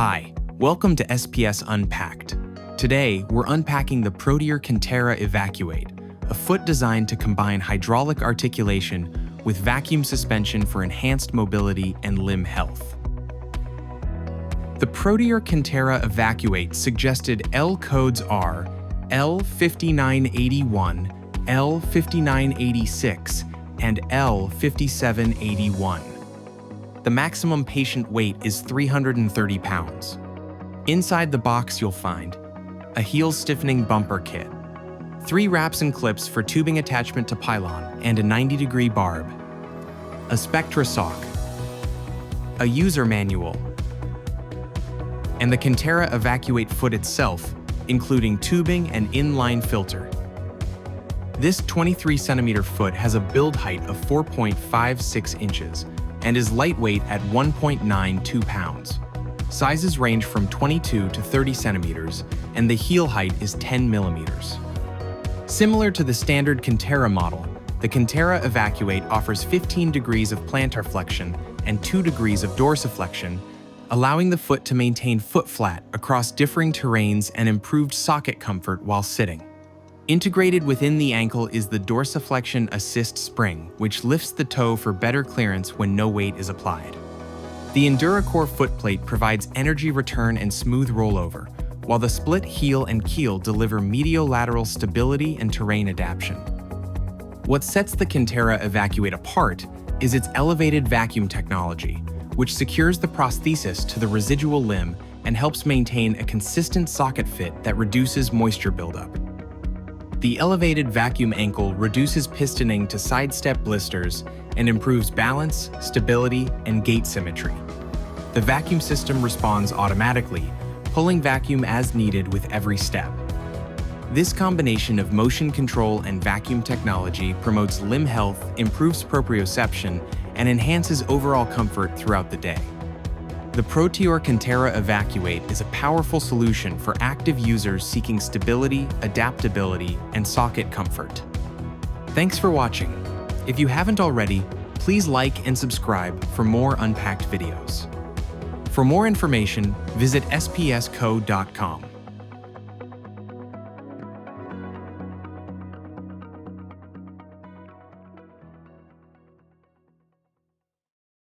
Hi, welcome to SPS Unpacked. Today, we're unpacking the PROTEOR Kinterra EVAQ8, a foot designed to combine hydraulic articulation with vacuum suspension for enhanced mobility and limb health. The PROTEOR Kinterra EVAQ8 suggested L codes are L5981, L5986, and L5781. The maximum patient weight is 330 pounds. Inside the box you'll find a heel stiffening bumper kit, 3 wraps and clips for tubing attachment to pylon and a 90-degree barb, a Spectra sock, a user manual, and the Kinterra EVAQ8 foot itself, including tubing and inline filter. This 23-centimeter foot has a build height of 4.56 inches and is lightweight at 1.92 pounds. Sizes range from 22 to 30 centimeters, and the heel height is 10 millimeters. Similar to the standard Kinterra model, the Kinterra EVAQ8 offers 15 degrees of plantar flexion and 2 degrees of dorsiflexion, allowing the foot to maintain foot flat across differing terrains and improved socket comfort while sitting. Integrated within the ankle is the dorsiflexion assist spring, which lifts the toe for better clearance when no weight is applied. The EnduraCore footplate provides energy return and smooth rollover, while the split heel and keel deliver mediolateral stability and terrain adaptation. What sets the Kinterra EVAQ8 apart is its elevated vacuum technology, which secures the prosthesis to the residual limb and helps maintain a consistent socket fit that reduces moisture buildup. The elevated vacuum ankle reduces pistoning to sidestep blisters and improves balance, stability, and gait symmetry. The vacuum system responds automatically, pulling vacuum as needed with every step. This combination of motion control and vacuum technology promotes limb health, improves proprioception, and enhances overall comfort throughout the day. The PROTEOR Kinterra EVAQ8 is a powerful solution for active users seeking stability, adaptability, and socket comfort. Thanks for watching. If you haven't already, please like and subscribe for more Unpacked videos. For more information, visit spsco.com.